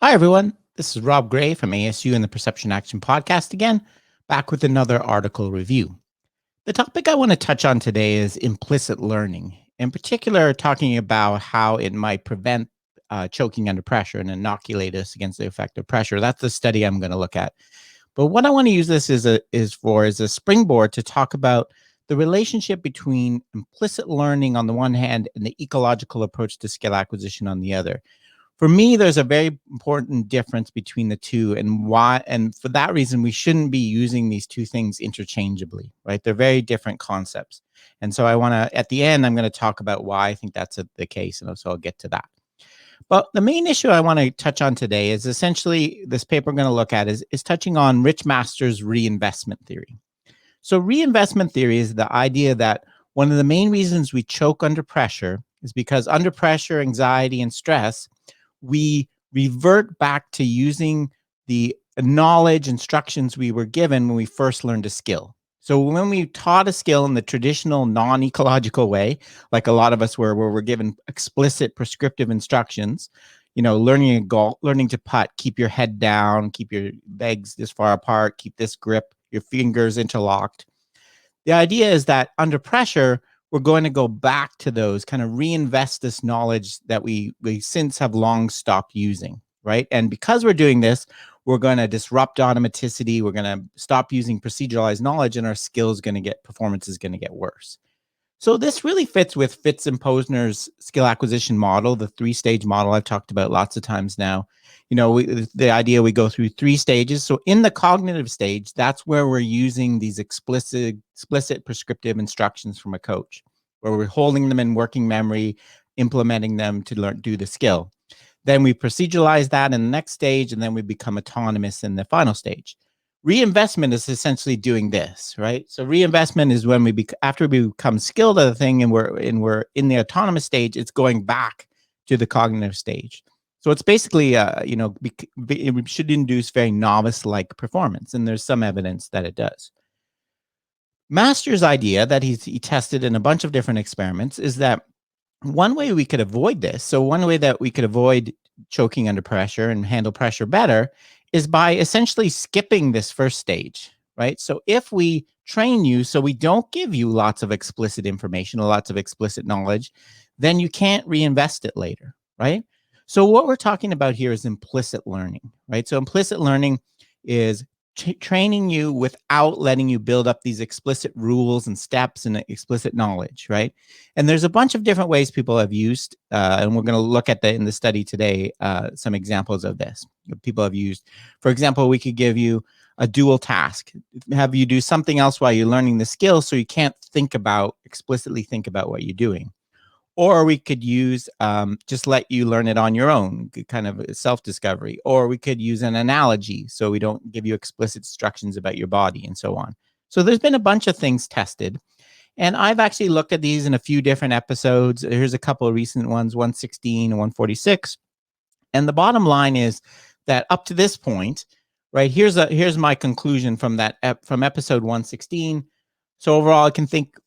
Hi, everyone. This is Rob Gray from ASU and the Perception Action Podcast again, back with another article review. The topic I want to touch on today is implicit learning, in particular, talking about how it might prevent choking under pressure and inoculate us against the effect of pressure. That's the study I'm going to look at. But what I want to use this as a springboard to talk about the relationship between implicit learning on the one hand and the ecological approach to skill acquisition on the other. For me, there's a very important difference between the two, and why, and for that reason, we shouldn't be using these two things interchangeably, right? They're very different concepts. And so I want to, at the end, I'm going to talk about why I think that's the case. And so I'll get to that. But the main issue I want to touch on today is essentially this paper I'm going to look at is touching on Rich Masters' reinvestment theory. So reinvestment theory is the idea that one of the main reasons we choke under pressure is because under pressure, anxiety, and stress, we revert back to using the knowledge instructions we were given when we first learned a skill. So when we taught a skill in the traditional non-ecological way, like a lot of us were, where we're given explicit prescriptive instructions, learning a golf, learning to putt, keep your head down, keep your legs this far apart, keep this grip, your fingers interlocked. The idea is that under pressure, we're going to go back to those, kind of reinvest this knowledge that we since have long stopped using, right? And because we're doing this, we're going to disrupt automaticity. We're going to stop using proceduralized knowledge, and our performance is going to get worse. So this really fits with Fitz and Posner's skill acquisition model, the three-stage model I've talked about lots of times now. The idea we go through three stages. So in the cognitive stage, that's where we're using these explicit prescriptive instructions from a coach, where we're holding them in working memory, implementing them to do the skill. Then we proceduralize that in the next stage, and then we become autonomous in the final stage. Reinvestment is essentially doing this, right? So reinvestment is when after we become skilled at a thing and we're in the autonomous stage, it's going back to the cognitive stage. So it's basically, it should induce very novice-like performance, and there's some evidence that it does. Master's idea that he tested in a bunch of different experiments is that one way we could avoid this, so one way that we could avoid choking under pressure and handle pressure better, is by essentially skipping this first stage, right? So if we train you so we don't give you lots of explicit information or lots of explicit knowledge, then you can't reinvest it later, right? So what we're talking about here is implicit learning, right? So implicit learning is training you without letting you build up these explicit rules and steps and explicit knowledge, right? And there's a bunch of different ways people have used, and we're going to look at in the study today, some examples of this. People have used, for example, we could give you a dual task, have you do something else while you're learning the skill so you can't explicitly think about what you're doing. Or we could use just let you learn it on your own, kind of self-discovery. Or we could use an analogy so we don't give you explicit instructions about your body and so on. So there's been a bunch of things tested. And I've actually looked at these in a few different episodes. Here's a couple of recent ones, 116 and 146. And the bottom line is that up to this point, right, here's my conclusion from from episode 116. So overall, I think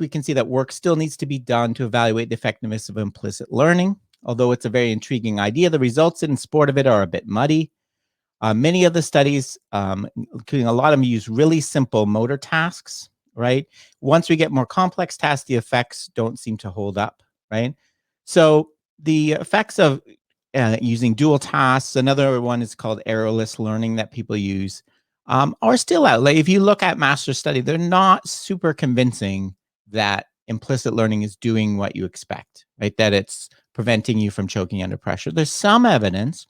we can see that work still needs to be done to evaluate the effectiveness of implicit learning. Although it's a very intriguing idea, the results in support of it are a bit muddy. Many of the studies, including a lot of them, use really simple motor tasks, right? Once we get more complex tasks, the effects don't seem to hold up, right? So the effects of using dual tasks, another one is called errorless learning that people use, are still out. Like if you look at master study, they're not super convincing that implicit learning is doing what you expect, right? That it's preventing you from choking under pressure. There's some evidence.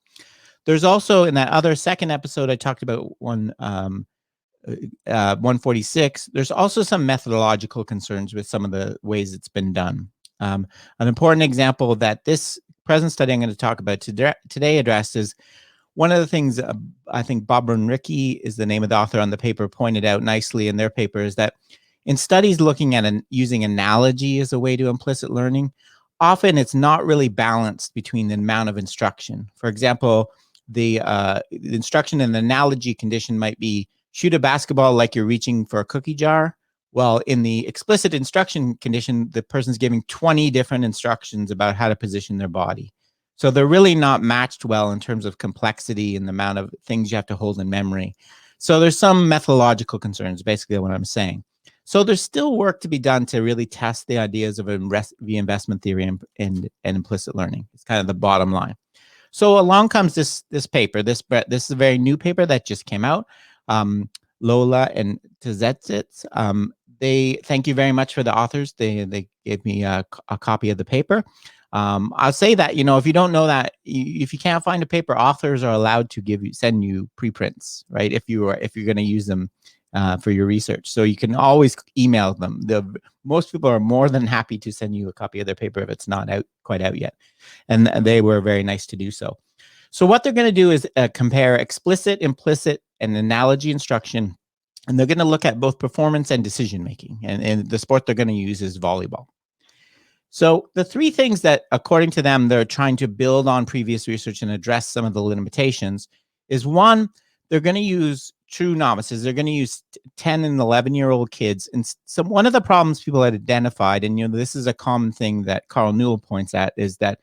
There's also in that other second episode I talked about 146. There's also some methodological concerns with some of the ways it's been done. An important example that this present study I'm going to talk about today addresses. One of the things I think Bob and Ricky is the name of the author on the paper pointed out nicely in their paper is that in studies looking at using analogy as a way to implicit learning, often it's not really balanced between the amount of instruction. For example, the instruction in the analogy condition might be shoot a basketball like you're reaching for a cookie jar. Well, in the explicit instruction condition, the person's giving 20 different instructions about how to position their body. So they're really not matched well in terms of complexity and the amount of things you have to hold in memory. So there's some methodological concerns, basically what I'm saying. So there's still work to be done to really test the ideas of reinvestment theory and implicit learning. It's kind of the bottom line. So along comes this paper. This is a very new paper that just came out. Lola and Tzetsits. They thank you very much for the authors. They gave me a copy of the paper. I'll say that, if you don't know that, if you can't find a paper, authors are allowed to send you preprints, right? If you're going to use them for your research, so you can always email them. Most people are more than happy to send you a copy of their paper if it's not quite out yet, and they were very nice to do so. So what they're going to do is compare explicit, implicit, and analogy instruction, and they're going to look at both performance and decision making. And the sport they're going to use is volleyball. So the three things that, according to them, they're trying to build on previous research and address some of the limitations is, one, they're going to use true novices. They're going to use 10 and 11-year-old kids. And so one of the problems people had identified, and this is a common thing that Carl Newell points at, is that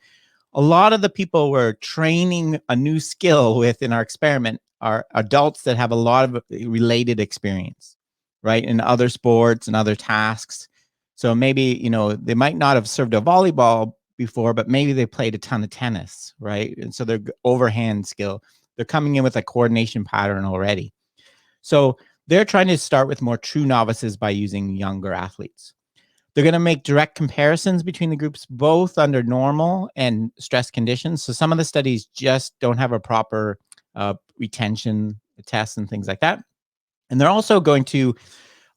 a lot of the people we're training a new skill with in our experiment are adults that have a lot of related experience, right, in other sports and other tasks. So maybe, they might not have served a volleyball before, but maybe they played a ton of tennis, right? And so their overhand skill, they're coming in with a coordination pattern already. So they're trying to start with more true novices by using younger athletes. They're going to make direct comparisons between the groups, both under normal and stress conditions. So some of the studies just don't have a proper retention tests and things like that. And they're also going to,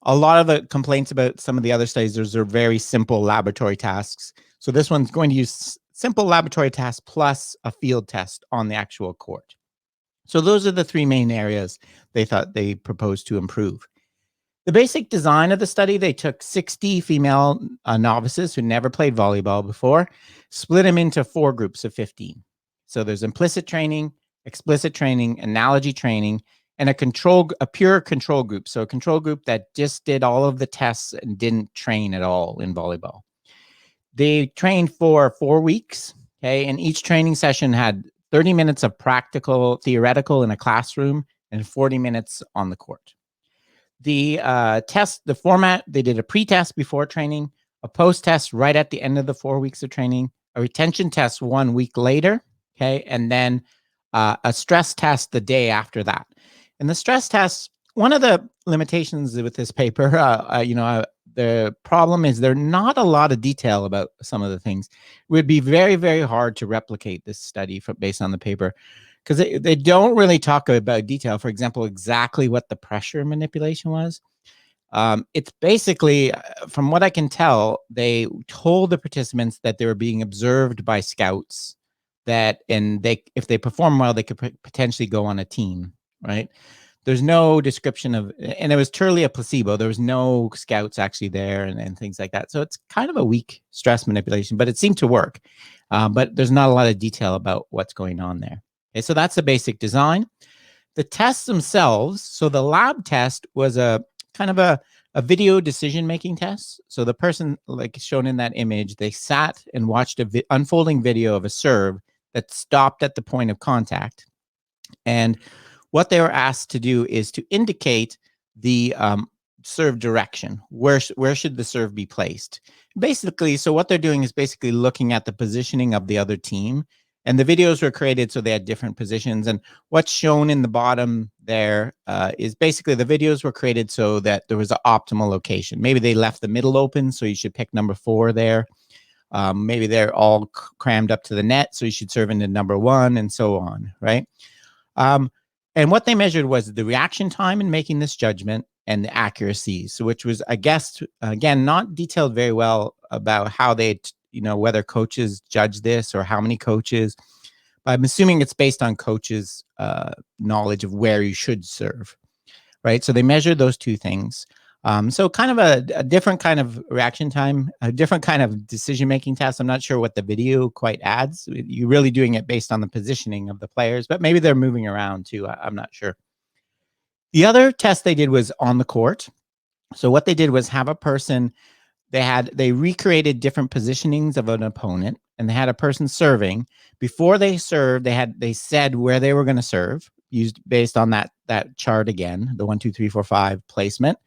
a lot of the complaints about some of the other studies, those are very simple laboratory tasks. So this one's going to use simple laboratory tasks plus a field test on the actual court. So those are the three main areas they thought they proposed to improve. The basic design of the study, they took 60 female novices who never played volleyball before, split them into 4 groups of 15. So there's implicit training, explicit training, analogy training, and a pure control group. So a control group that just did all of the tests and didn't train at all in volleyball. They trained for 4 weeks, okay? And each training session had 30 minutes of practical, theoretical in a classroom and 40 minutes on the court. The the format, they did a pre-test before training, a post-test right at the end of the 4 weeks of training, a retention test 1 week later, okay, and then a stress test the day after that. And the stress test, one of the limitations with this paper, the problem is there's not a lot of detail about some of the things. It would be very, very hard to replicate this study based on the paper, because they don't really talk about detail. For example, exactly what the pressure manipulation was. It's basically, from what I can tell, they told the participants that they were being observed by scouts, if they perform well, they could potentially go on a team, right? There's no description of, and it was truly a placebo. There was no scouts actually there and things like that. So it's kind of a weak stress manipulation, but it seemed to work. But there's not a lot of detail about what's going on there. Okay, so that's the basic design. The tests themselves, so the lab test was a kind of a video decision-making test. So the person, like shown in that image, they sat and watched an unfolding video of a serve that stopped at the point of contact. And what they were asked to do is to indicate the serve direction. Where should the serve be placed? Basically, so what they're doing is basically looking at the positioning of the other team. And the videos were created so they had different positions. And what's shown in the bottom there is basically the videos were created so that there was an optimal location. Maybe they left the middle open, so you should pick number 4 there. Maybe they're all crammed up to the net, so you should serve into number 1, and so on, right? And what they measured was the reaction time in making this judgment and the accuracy. So which was, I guess, again, not detailed very well about how they, whether coaches judge this or how many coaches. But I'm assuming it's based on coaches' knowledge of where you should serve, right? So they measured those 2 things. So kind of a different kind of reaction time, a different kind of decision-making test. I'm not sure what the video quite adds. You're really doing it based on the positioning of the players, but maybe they're moving around too. I'm not sure. The other test they did was on the court. So what they did was have a person, they recreated different positionings of an opponent, and they had a person serving. Before they served, they said where they were going to serve, used based on that chart again, the 1, 2, 3, 4, 5 placement.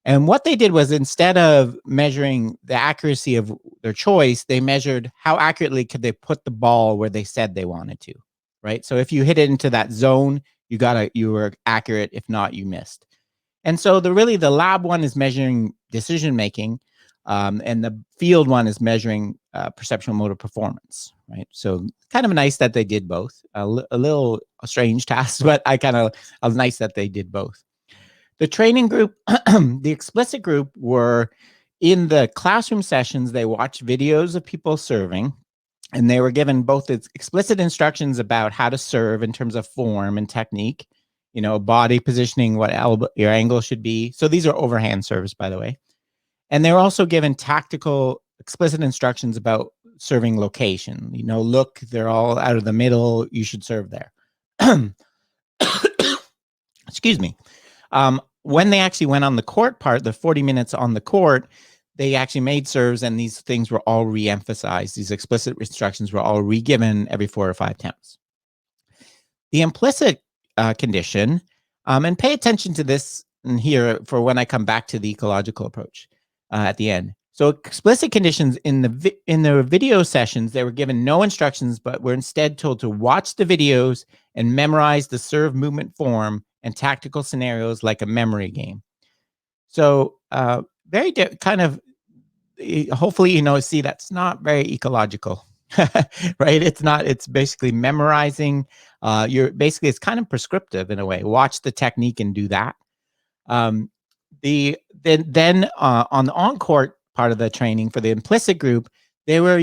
And what they did was, instead of measuring the accuracy of their choice, they measured how accurately could they put the ball where they said they wanted to, right? So if you hit it into that zone, you were accurate. If not, you missed. And so the lab one is measuring decision making, and the field one is measuring perceptual motor performance, right? So kind of nice that they did both. A little strange task, but nice that they did both. The training group, the explicit group, were in the classroom sessions. They watched videos of people serving, and they were given both explicit instructions about how to serve in terms of form and technique, body positioning, what your angle should be. So these are overhand serves, by the way. And they were also given tactical, explicit instructions about serving location. Look, they're all out of the middle. You should serve there. Excuse me. When they actually went on the court part, the 40 minutes on the court, they actually made serves, and these things were all re-emphasized. These explicit instructions were all re-given every 4 or 5 attempts. The implicit condition, and pay attention to this here for when I come back to the ecological approach at the end. So explicit conditions in the video sessions, they were given no instructions, but were instead told to watch the videos and memorize the serve movement form and tactical scenarios like a memory game. So very kind of, hopefully, see, that's not very ecological, right? It's not. It's basically memorizing. It's kind of prescriptive in a way. Watch the technique and do that. On the on-court part of the training for the implicit group, they were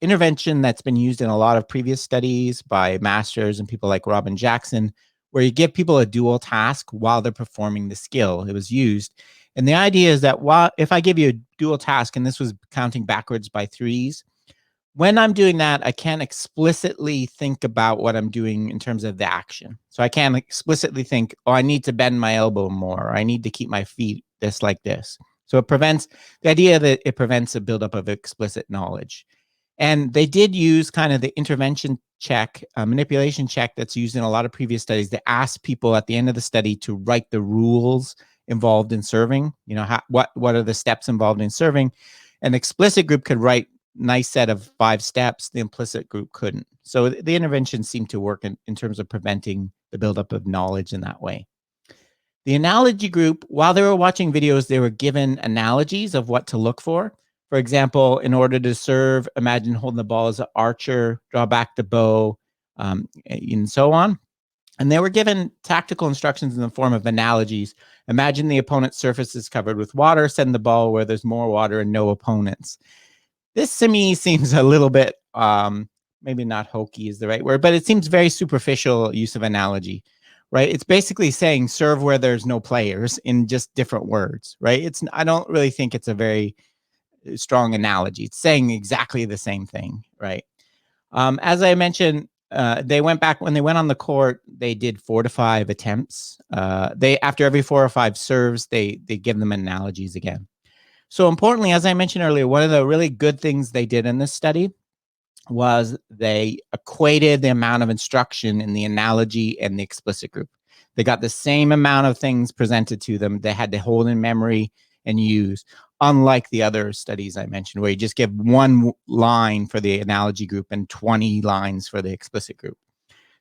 intervention that's been used in a lot of previous studies by masters and people like Robin Jackson, where you give people a dual task while they're performing the skill. It was used. And the idea is that if I give you a dual task, and this was counting backwards by 3s, when I'm doing that, I can't explicitly think about what I'm doing in terms of the action. So I can't explicitly think, I need to bend my elbow more, or I need to keep my feet like this. So it prevents a buildup of explicit knowledge. And they did use kind of the intervention check, manipulation check that's used in a lot of previous studies, to ask people at the end of the study to write the rules involved in serving. What are the steps involved in serving? An explicit group could write nice set of 5 steps. The implicit group couldn't. So the intervention seemed to work in terms of preventing the buildup of knowledge in that way. The analogy group, while they were watching videos, they were given analogies of what to look for. For example, in order to serve, imagine holding the ball as an archer, draw back the bow, and so on. And they were given tactical instructions in the form of analogies. Imagine the opponent's surface is covered with water. Send the ball where there's more water and no opponents. This to me seems a little bit, maybe not hokey is the right word, but it seems very superficial use of analogy, right? It's basically saying serve where there's no players in just different words, right? I don't really think it's a very strong analogy. It's saying exactly the same thing, right? As I mentioned, they went back when they went on the court. They did 4 to 5 attempts. After every 4 or 5 serves, they give them analogies again. So importantly, as I mentioned earlier, one of the really good things they did in this study was they equated the amount of instruction in the analogy and the explicit group. They got the same amount of things presented to them. They had to hold in memory and use, unlike the other studies I mentioned, where you just give 1 line for the analogy group and 20 lines for the explicit group.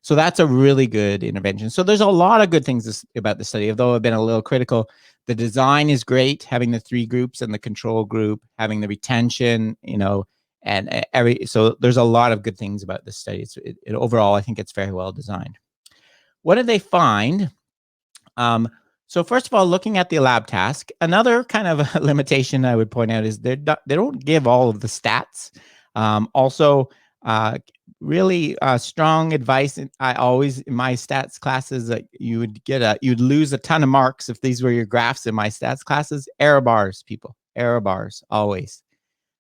So that's a really good intervention. So there's a lot of good things about the study, although I've been a little critical. The design is great, having the 3 groups and the control group, having the retention, and so there's a lot of good things about this study. Overall, I think it's very well designed. What did they find? So first of all, looking at the lab task, another kind of limitation I would point out is they don't give all of the stats. Also, really strong advice. I always, in my stats classes, you'd lose a ton of marks if these were your graphs in my stats classes. Error bars, people. Error bars, always.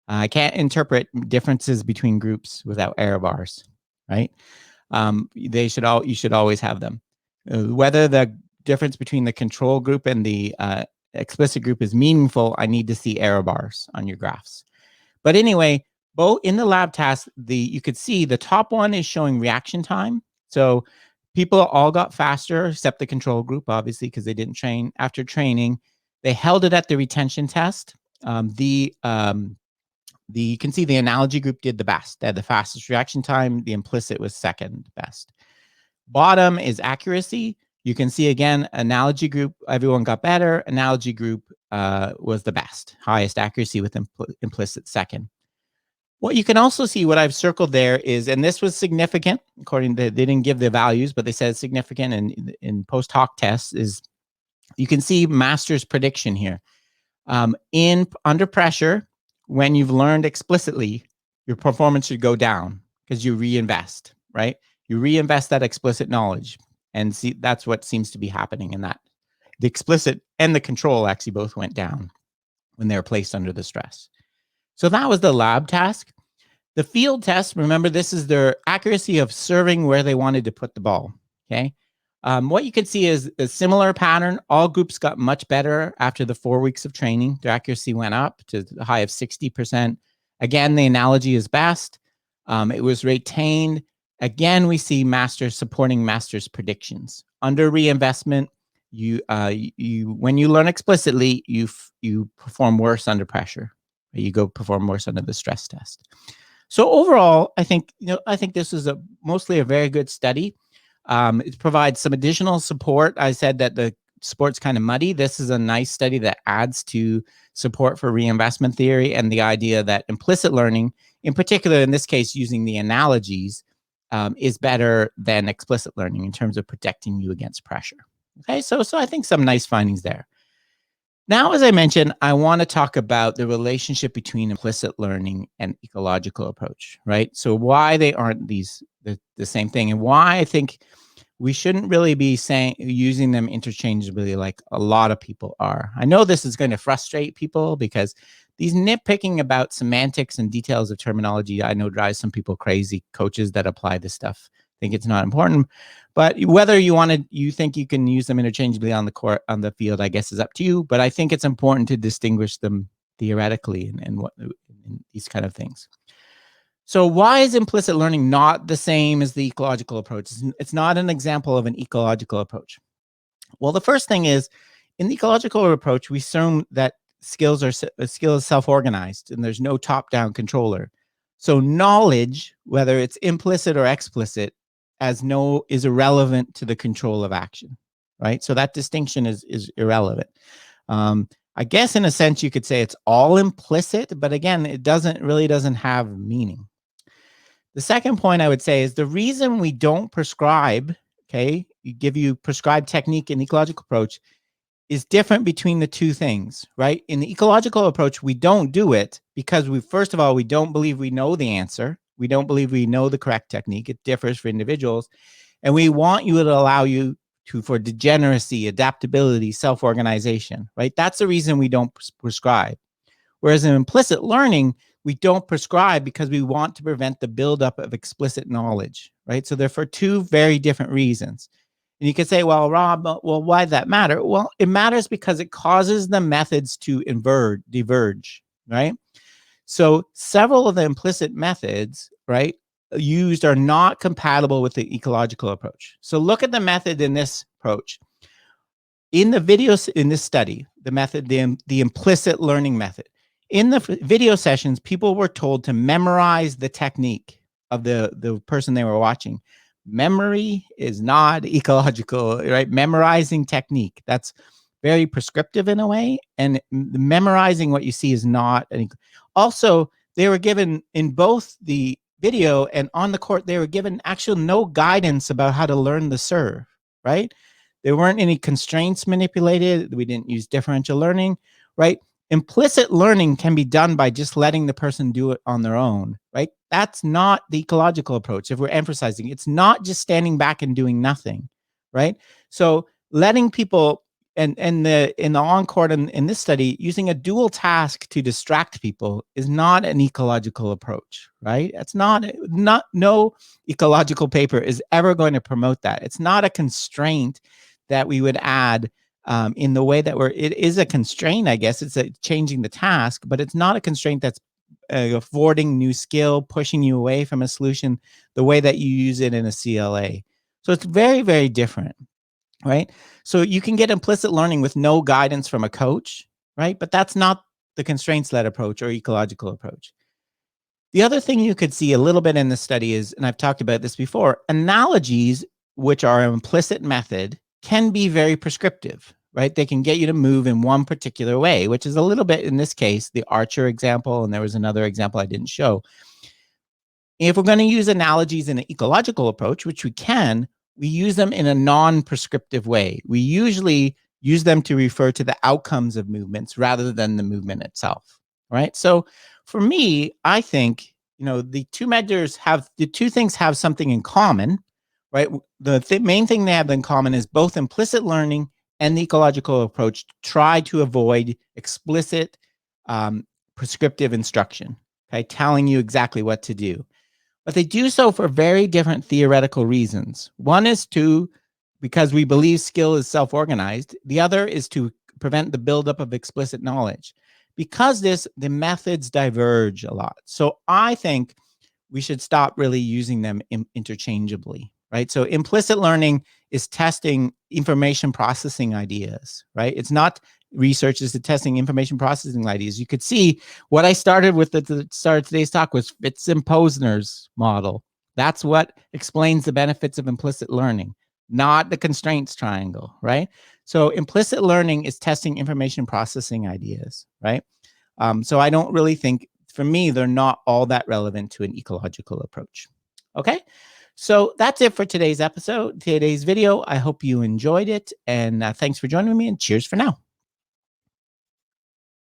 I can't interpret differences between groups without error bars, right? You should always have them. Whether the difference between the control group and the explicit group is meaningful, I need to see error bars on your graphs. But anyway, Both in the lab task, you could see the top one is showing reaction time. So people all got faster, except the control group, obviously, because they didn't train. After training, they held it at the retention test. You can see the analogy group did the best. They had the fastest reaction time. The implicit was second best. Bottom is accuracy. You can see again, analogy group, everyone got better. Analogy group was the best, highest accuracy with implicit second. What you can also see, what I've circled there is, and this was significant, according to, they didn't give the values, but they said significant in post hoc tests, is you can see master's prediction here. Under pressure, when you've learned explicitly, your performance should go down because you reinvest, right? You reinvest that explicit knowledge, and see that's what seems to be happening in that. The explicit and the control actually both went down when they were placed under the stress. So that was the lab task. The field test, remember, this is their accuracy of serving where they wanted to put the ball, okay? What you can see is a similar pattern. All groups got much better after the 4 weeks of training. Their accuracy went up to the high of 60%. Again, the analogy is best. It was retained. Again, we see masters supporting masters' predictions. Under reinvestment, when you learn explicitly, you perform worse under pressure. You go perform worse under the stress test. So overall, I think this is mostly a very good study. It provides some additional support. I said that the support's kind of muddy. This is a nice study that adds to support for reinvestment theory and the idea that implicit learning, in particular in this case using the analogies, is better than explicit learning in terms of protecting you against pressure. Okay, so I think some nice findings there. Now, as I mentioned, I want to talk about the relationship between implicit learning and ecological approach, right? So why they aren't the same thing, and why I think we shouldn't really be using them interchangeably like a lot of people are. I know this is going to frustrate people because these nitpicking about semantics and details of terminology, I know drives some people crazy. Coaches that apply this stuff think it's not important. But whether you think you can use them interchangeably on the court, on the field, I guess is up to you. But I think it's important to distinguish them theoretically and these kind of things. So why is implicit learning not the same as the ecological approach? It's not an example of an ecological approach. Well, the first thing is, in the ecological approach, we assume that skill is self-organized and there's no top-down controller. So knowledge, whether it's implicit or explicit, is irrelevant to the control of action, right? So that distinction is irrelevant. I guess in a sense you could say it's all implicit, but again, it really doesn't have meaning. The second point I would say is the reason we don't prescribe, okay, give you prescribed technique in the ecological approach is different between the two things, right? In the ecological approach, we don't do it because first of all, we don't believe we know the answer. We don't believe we know the correct technique. It differs for individuals. And we want you to allow you for degeneracy, adaptability, self-organization, right? That's the reason we don't prescribe. Whereas in implicit learning, we don't prescribe because we want to prevent the buildup of explicit knowledge, right? So they're for two very different reasons. And you could say, well, Rob, why does that matter? Well, it matters because it causes the methods to diverge, right? So several of the implicit methods, right, used are not compatible with the ecological approach. So look at the method in this approach. In the videos in this study, the method, the implicit learning method, in the video sessions, people were told to memorize the technique of the person they were watching. Memory is not ecological, right? Memorizing technique, that's very prescriptive in a way, and memorizing what you see is not. Also, they were given in both the video and on the court, they were given actually no guidance about how to learn the serve, right? There weren't any constraints manipulated. We didn't use differential learning, right? Implicit learning can be done by just letting the person do it on their own, right? That's not the ecological approach. If we're emphasizing, it's not just standing back and doing nothing, right? So letting people, and in the on-court in this study, using a dual task to distract people is not an ecological approach, right? It's not no ecological paper is ever going to promote that. It's not a constraint that we would add in the way that it is a constraint, I guess. It's changing the task, but it's not a constraint that's affording new skill, pushing you away from a solution, the way that you use it in a CLA. So it's very, very different, right? So you can get implicit learning with no guidance from a coach, right? But that's not the constraints-led approach or ecological approach. The other thing you could see a little bit in the study is, and I've talked about this before, analogies, which are an implicit method, can be very prescriptive, right? They can get you to move in one particular way, which is a little bit, in this case, the Archer example, and there was another example I didn't show. If we're going to use analogies in an ecological approach, which we can, we use them in a non-prescriptive way. We usually use them to refer to the outcomes of movements rather than the movement itself, right? So for me, I think, the two things have something in common, right? The main thing they have in common is both implicit learning and the ecological approach try to avoid explicit prescriptive instruction, okay, telling you exactly what to do. But they do so for very different theoretical reasons. One is because we believe skill is self-organized. The other is to prevent the buildup of explicit knowledge. Because the methods diverge a lot. So I think we should stop really using them interchangeably, right? So implicit learning is testing information processing ideas, right? It's not research, it's testing information processing ideas. You could see what I started with at the start of today's talk was Fitz and Posner's model. That's what explains the benefits of implicit learning, not the constraints triangle, right? So implicit learning is testing information processing ideas, right? So I don't really think, for me, they're not all that relevant to an ecological approach. Okay, so that's it for today's video. I hope you enjoyed it, and thanks for joining me, and cheers for now.